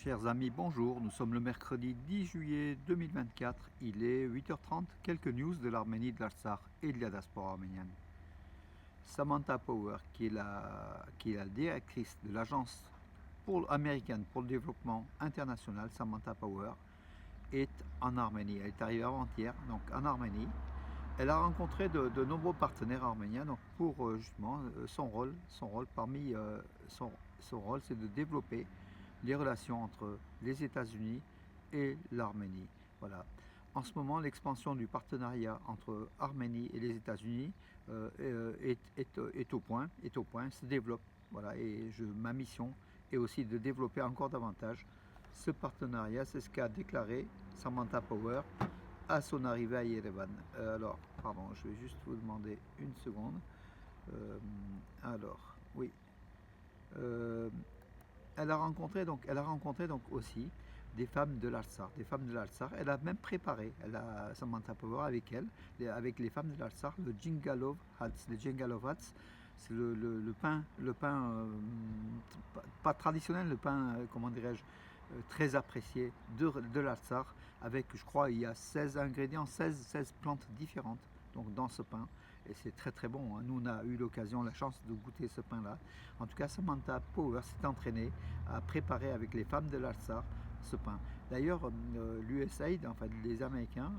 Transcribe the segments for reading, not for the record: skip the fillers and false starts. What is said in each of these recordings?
Chers amis, bonjour. Nous sommes le mercredi 10 juillet 2024. Il est 8h30. Quelques news de l'Arménie, de l'Artsakh et de la diaspora arménienne. Samantha Power, qui est la directrice de l'agence américaine pour le développement international, Samantha Power, est en Arménie. Elle est arrivée avant-hier, donc en Arménie. Elle a rencontré de nombreux partenaires arméniens donc pour justement son rôle son rôle, c'est de développer les relations entre les États-Unis et l'Arménie. Voilà. En ce moment, l'expansion du partenariat entre Arménie et les États-Unis est au point, se développe. Voilà. Et ma mission est aussi de développer encore davantage ce partenariat. C'est ce qu'a déclaré Samantha Power à son arrivée à Yerevan. Alors, pardon, je vais juste vous demander une seconde. Oui. Euh, elle a rencontré donc aussi des femmes de l'Artsakh, Elle a même préparé, Samantha Power avec elle, avec les femmes de l'Artsakh, le Jingalov Hats. Le Jingalov Hats, c'est le pain pas traditionnel, le pain, comment dirais-je, très apprécié de l'Artsakh, avec, je crois, il y a 16 ingrédients, 16 plantes différentes donc dans ce pain, et c'est très très bon, hein. Nous, on a eu la chance de goûter ce pain-là. En tout cas, Samantha Power s'est entraînée à préparer avec les femmes de l'Artsakh ce pain. D'ailleurs, l'USAID, enfin les Américains,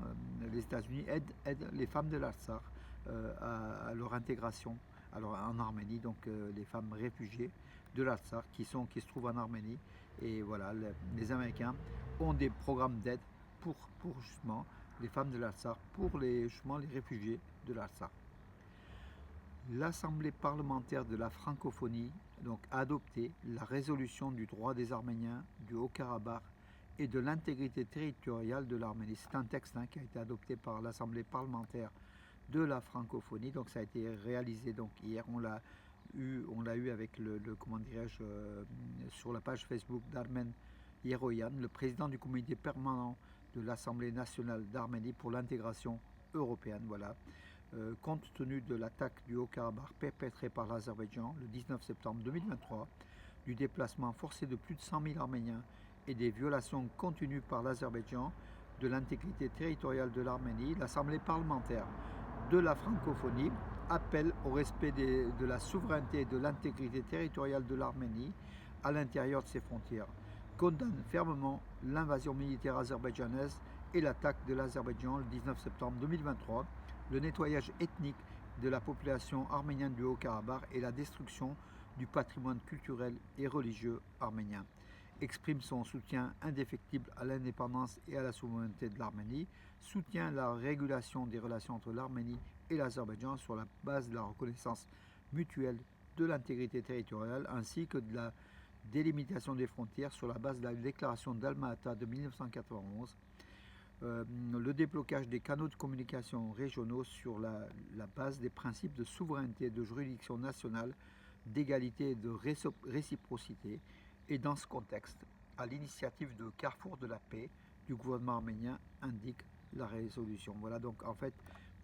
les États-Unis aident les femmes de l'Artsakh à leur intégration en Arménie, donc les femmes réfugiées de l'Artsakh qui se trouvent en Arménie. Et voilà, les Américains ont des programmes d'aide pour justement les femmes de l'Artsakh, pour justement les réfugiés de l'Artsakh. L'Assemblée parlementaire de la francophonie donc, a adopté la résolution du droit des Arméniens du Haut-Karabakh et de l'intégrité territoriale de l'Arménie. C'est un texte qui a été adopté par l'Assemblée parlementaire de la francophonie. Donc ça a été réalisé donc hier. On l'a eu avec comment dirais-je, sur la page Facebook d'Armen Yeroyan, le président du comité permanent de l'Assemblée nationale d'Arménie pour l'intégration européenne. Voilà. Compte tenu de l'attaque du Haut-Karabakh perpétrée par l'Azerbaïdjan le 19 septembre 2023, du déplacement forcé de plus de 100 000 Arméniens et des violations continues par l'Azerbaïdjan de l'intégrité territoriale de l'Arménie, l'Assemblée parlementaire de la francophonie appelle au respect de la souveraineté et de l'intégrité territoriale de l'Arménie à l'intérieur de ses frontières, condamne fermement l'invasion militaire azerbaïdjanaise et l'attaque de l'Azerbaïdjan le 19 septembre 2023, le nettoyage ethnique de la population arménienne du Haut-Karabakh et la destruction du patrimoine culturel et religieux arménien. Exprime son soutien indéfectible à l'indépendance et à la souveraineté de l'Arménie, soutient la régulation des relations entre l'Arménie et l'Azerbaïdjan sur la base de la reconnaissance mutuelle de l'intégrité territoriale ainsi que de la délimitation des frontières sur la base de la déclaration d'Alma-Ata de 1991, le déblocage des canaux de communication régionaux sur la base des principes de souveraineté, de juridiction nationale, d'égalité et de réciprocité. Et dans ce contexte, à l'initiative de Carrefour de la paix du gouvernement arménien, indique la résolution. Voilà donc en fait,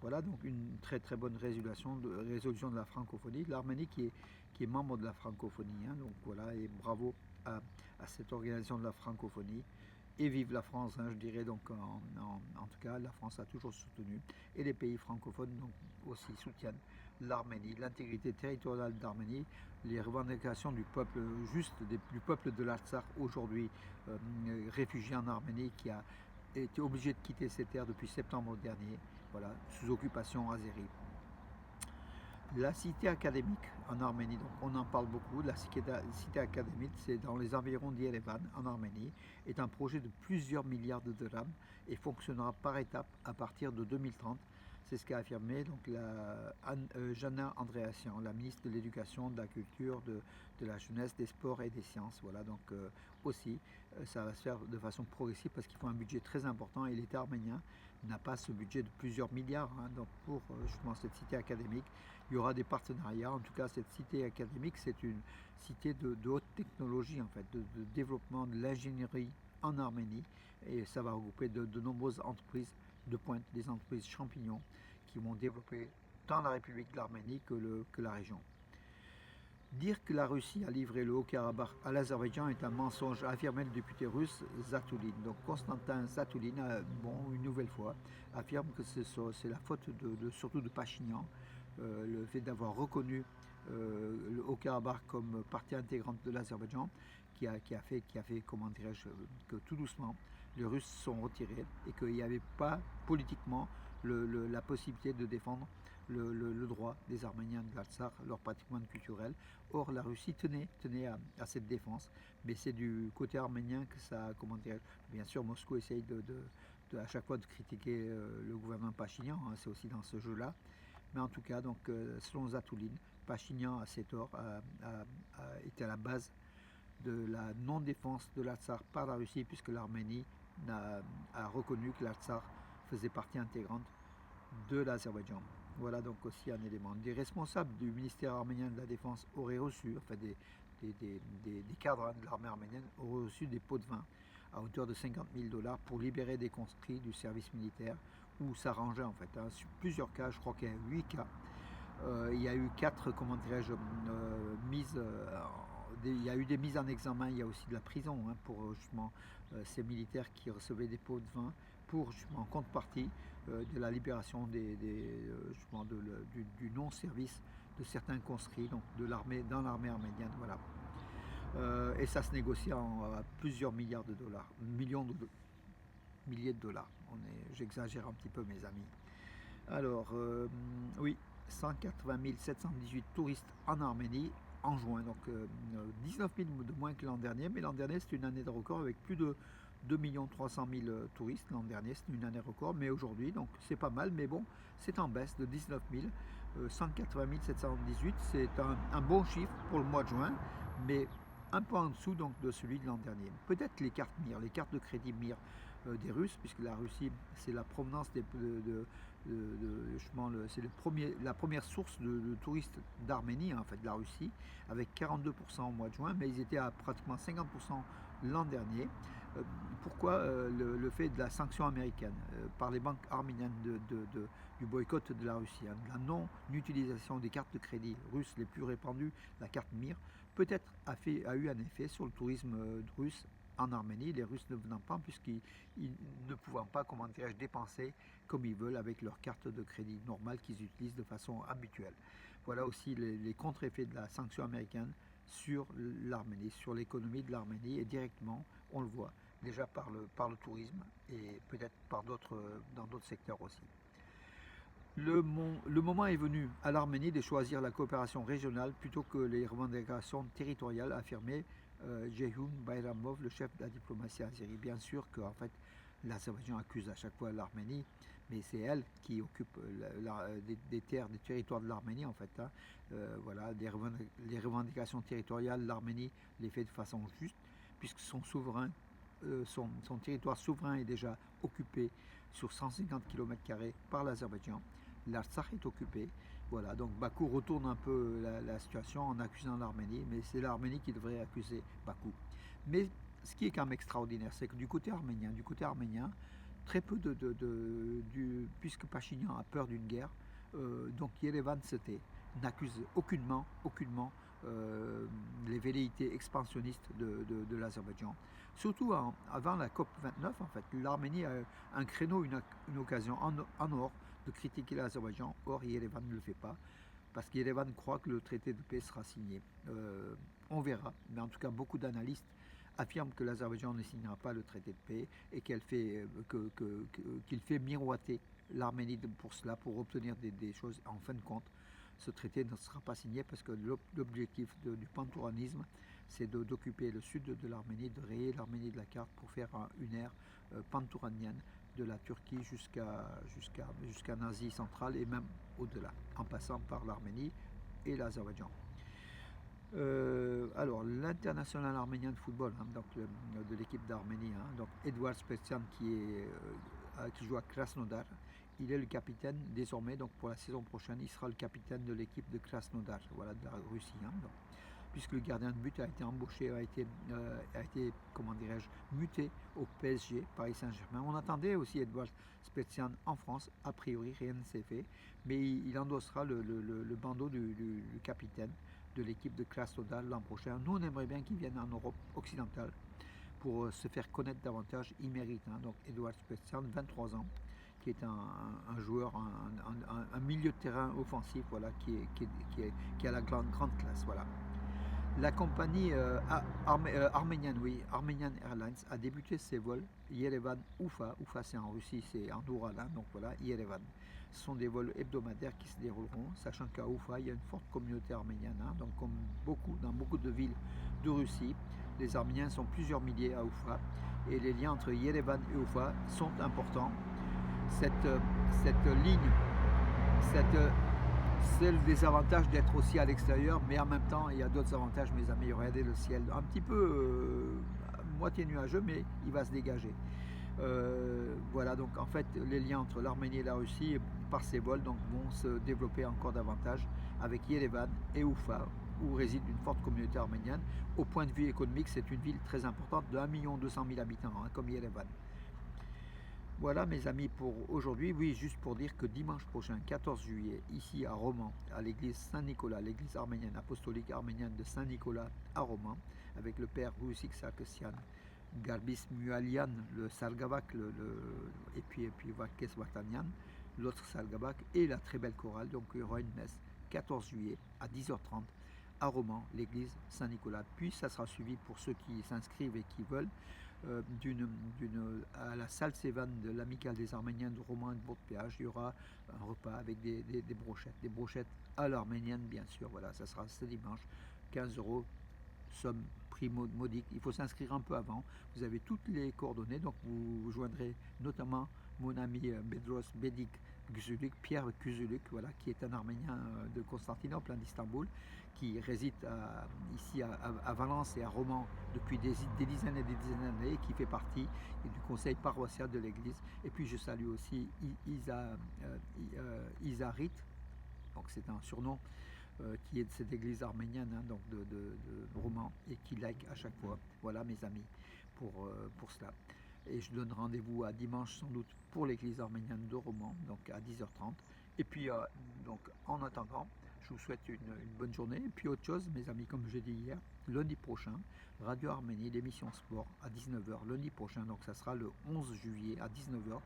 voilà donc une très très bonne résolution de la francophonie, l'Arménie qui est membre de la francophonie. Donc voilà, et bravo à cette organisation de la francophonie. Et vive la France, je dirais. Donc en tout cas, la France a toujours soutenu, et les pays francophones donc, aussi soutiennent l'Arménie, l'intégrité territoriale d'Arménie, les revendications du peuple du peuple de l'Artsakh, aujourd'hui réfugié en Arménie, qui a été obligé de quitter ses terres depuis septembre dernier, voilà, sous occupation azérie. La cité académique en Arménie, donc on en parle beaucoup. La cité académique, c'est dans les environs d'Yerevan, en Arménie, est un projet de plusieurs milliards de dirhams et fonctionnera par étapes à partir de 2030. C'est ce qu'a affirmé donc Jana Andreassian, la ministre de l'Éducation, de la Culture, de la Jeunesse, des Sports et des Sciences. Voilà, donc aussi, ça va se faire de façon progressive parce qu'il faut un budget très important et l'État arménien n'a pas ce budget de plusieurs milliards. Donc pour justement cette cité académique, il y aura des partenariats. En tout cas, cette cité académique, c'est une cité de haute technologie, en fait, de développement de l'ingénierie en Arménie, et ça va regrouper de nombreuses entreprises de pointe, des entreprises champignons qui vont développer tant la République de l'Arménie que la région. Dire que la Russie a livré le Haut-Karabakh à l'Azerbaïdjan est un mensonge, a affirmé le député russe Zatouline. Donc Constantin Zatouline, une nouvelle fois, affirme que c'est la faute surtout de Pachinian, le fait d'avoir reconnu le Haut-Karabakh comme partie intégrante de l'Azerbaïdjan, qui a fait, comment dirais-je, que tout doucement, les Russes sont retirés et qu'il n'y avait pas politiquement la possibilité de défendre le droit des Arméniens de l'Artsakh, leur patrimoine culturel. Or, la Russie tenait à cette défense, mais c'est du côté arménien que ça, comment dire, bien sûr, Moscou essaye à chaque fois de critiquer le gouvernement Pachinian, hein, c'est aussi dans ce jeu-là. Mais en tout cas, donc, selon Zatouline, Pachinian, à ses torts, était à la base de la non-défense de l'Artsakh par la Russie, puisque l'Arménie a reconnu que l'Artsakh faisait partie intégrante de l'Azerbaïdjan. Voilà donc aussi un élément. Des responsables du ministère arménien de la Défense auraient reçu, enfin des cadres de l'armée arménienne auraient reçu des pots de vin à hauteur de 50 000 $ pour libérer des conscrits du service militaire ou s'arranger en fait. Hein. Sur plusieurs cas, je crois qu'il y a 8 cas. Il y a eu 4, comment dirais-je, mises. Il y a eu des mises en examen, il y a aussi de la prison hein, pour justement ces militaires qui recevaient des pots de vin pour justement en contrepartie de la libération justement du non-service de certains conscrits donc dans l'armée arménienne. Voilà. Et ça se négocie à plusieurs milliards de dollars, milliers de dollars. J'exagère un petit peu mes amis. Alors, oui, 180 718 touristes en Arménie en juin, donc 19 000 de moins que l'an dernier, mais l'an dernier c'était une année de record avec plus de 2 300 000 touristes. L'an dernier c'était une année record, mais aujourd'hui, donc c'est pas mal, mais bon, c'est en baisse de 19 000, 180 718, c'est un bon chiffre pour le mois de juin, mais un peu en dessous donc de celui de l'an dernier. Peut-être les cartes MIR, les cartes de crédit MIR des Russes, puisque la Russie c'est la provenance c'est la première source de touristes d'Arménie, en fait, de la Russie, avec 42% au mois de juin, mais ils étaient à pratiquement 50% l'an dernier. Pourquoi le fait de la sanction américaine par les banques arméniennes du boycott de la Russie, hein, de la non-utilisation des cartes de crédit russes les plus répandues, la carte MIR, peut-être a eu un effet sur le tourisme russe en Arménie, les Russes ne venant pas puisqu'ils ne pouvant pas, comment dirais-je, dépenser comme ils veulent avec leurs cartes de crédit normales qu'ils utilisent de façon habituelle. Voilà aussi les contre-effets de la sanction américaine sur l'Arménie, sur l'économie de l'Arménie et directement, on le voit, déjà par le tourisme et peut-être dans d'autres secteurs aussi. Le moment est venu à l'Arménie de choisir la coopération régionale plutôt que les revendications territoriales, affirmait Ceyhun Bayramov, le chef de la diplomatie azérie. Bien sûr que en fait, l'Azerbaïdjan accuse à chaque fois l'Arménie, mais c'est elle qui occupe des terres, des territoires de l'Arménie en fait. Hein. Voilà, les revendications territoriales, l'Arménie les fait de façon juste, puisque son territoire souverain est déjà occupé sur 150 km² par l'Azerbaïdjan. L'Artsakh est occupé. Voilà, donc Bakou retourne un peu la situation en accusant l'Arménie, mais c'est l'Arménie qui devrait accuser Bakou. Mais ce qui est quand même extraordinaire, c'est que du côté arménien, très peu puisque Pachinian a peur d'une guerre, donc Yerevan n'accuse aucunement les velléités expansionnistes de l'Azerbaïdjan. Surtout avant la COP29, en fait, l'Arménie a un créneau, une occasion en or de critiquer l'Azerbaïdjan. Or, Yerevan ne le fait pas, parce qu'Yerevan croit que le traité de paix sera signé. On verra, mais en tout cas, beaucoup d'analystes affirment que l'Azerbaïdjan ne signera pas le traité de paix et qu'il fait miroiter l'Arménie pour cela, pour obtenir des choses. En fin de compte, ce traité ne sera pas signé parce que l'objectif du pantouranisme, c'est d'occuper le sud de l'Arménie, de rayer l'Arménie de la carte pour faire une ère pantouranienne de la Turquie jusqu'en Asie centrale et même au-delà, en passant par l'Arménie et l'Azerbaïdjan. Alors, l'international arménien de football, hein, donc de l'équipe d'Arménie, hein, donc Edouard Spetzian qui joue à Krasnodar, il est le capitaine désormais, donc pour la saison prochaine, il sera le capitaine de l'équipe de Krasnodar, voilà, de la Russie, hein, donc, puisque le gardien de but a été embauché, a été comment dirais-je, muté au PSG, Paris Saint-Germain. On attendait aussi Edouard Spetzian en France, a priori rien ne s'est fait, mais il endossera le bandeau du capitaine de l'équipe de Krasnodar l'an prochain. Nous, on aimerait bien qu'ils viennent en Europe occidentale pour se faire connaître davantage. Ils méritent. Hein. Donc, Edouard Spetsan, 23 ans, qui est un joueur, un milieu de terrain offensif, voilà, qui a la grande classe. Voilà. La compagnie arménienne, oui, Armenian Airlines, a débuté ses vols Yerevan-Oufa. Oufa, c'est en Russie, c'est en Oural, hein, donc voilà, Yerevan. Ce sont des vols hebdomadaires qui se dérouleront, sachant qu'à Oufa, il y a une forte communauté arménienne, hein, donc comme dans beaucoup de villes de Russie, les Arméniens sont plusieurs milliers à Oufa, et les liens entre Yerevan et Oufa sont importants. Cette ligne, c'est le désavantage d'être aussi à l'extérieur, mais en même temps, il y a d'autres avantages, mes amis. Regardez le ciel, un petit peu moitié nuageux, mais il va se dégager. Voilà, donc en fait, les liens entre l'Arménie et la Russie, par ces vols, donc, vont se développer encore davantage avec Yerevan et Oufa, où réside une forte communauté arménienne. Au point de vue économique, c'est une ville très importante de 1 200 000 habitants, hein, comme Yerevan. Voilà mes amis pour aujourd'hui. Oui, juste pour dire que dimanche prochain, 14 juillet, ici à Romans, à l'église Saint-Nicolas, l'église arménienne, apostolique arménienne de Saint-Nicolas à Romans, avec le père Rusik Sarkisian, Garbis Mualian, le Sargabak, et puis Vakes Vatanian, l'autre Sargabak, et la très belle chorale. Donc il y aura une messe 14 juillet à 10h30 à Romans, l'église Saint-Nicolas. Puis ça sera suivi pour ceux qui s'inscrivent et qui veulent à la salle Sévan de l'Amicale des Arméniens de Romans et de Bourg-de-Péage. Il y aura un repas avec des brochettes à l'arménienne, bien sûr. Voilà, ça sera ce dimanche, 15 €, somme prix modique. Il faut s'inscrire un peu avant. Vous avez toutes les coordonnées, donc vous joindrez notamment mon ami Bedros Bedik Güzülük, Pierre Güzülük, voilà, qui est un Arménien de Constantinople, d'Istanbul, qui réside ici à Valence et à Romans depuis des dizaines et des dizaines d'années, qui fait partie du conseil paroissial de l'église. Et puis je salue aussi Isarit, donc c'est un surnom qui est de cette église arménienne, hein, donc de Romans, et qui like à chaque fois. Voilà mes amis pour cela. Et je donne rendez-vous à dimanche sans doute pour l'église arménienne de Romans, donc à 10h30. Et puis donc en attendant, je vous souhaite une bonne journée. Et puis autre chose, mes amis, comme j'ai dit hier, lundi prochain, Radio Arménie, l'émission Sport à 19h, lundi prochain, donc ça sera le 11 juillet à 19h.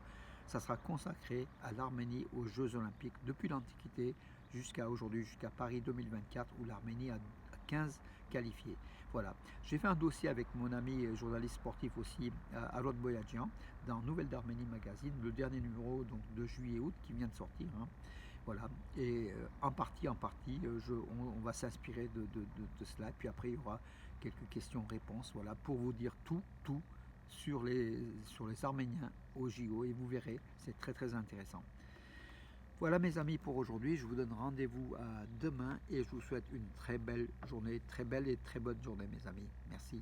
Ça sera consacré à l'Arménie aux Jeux Olympiques depuis l'Antiquité jusqu'à aujourd'hui, jusqu'à Paris 2024, où l'Arménie a 15 qualifiés. Voilà. J'ai fait un dossier avec mon ami journaliste sportif aussi, Arod Boyadjian, dans Nouvelles d'Arménie Magazine, le dernier numéro donc, de juillet-août qui vient de sortir. Hein. Voilà. Et en partie, on va s'inspirer de cela. Et puis après, il y aura quelques questions-réponses, voilà, pour vous dire tout sur les Arméniens au JO. Et vous verrez, c'est très très intéressant. Voilà mes amis pour aujourd'hui, je vous donne rendez-vous à demain et je vous souhaite une très belle journée, très belle et très bonne journée mes amis. Merci.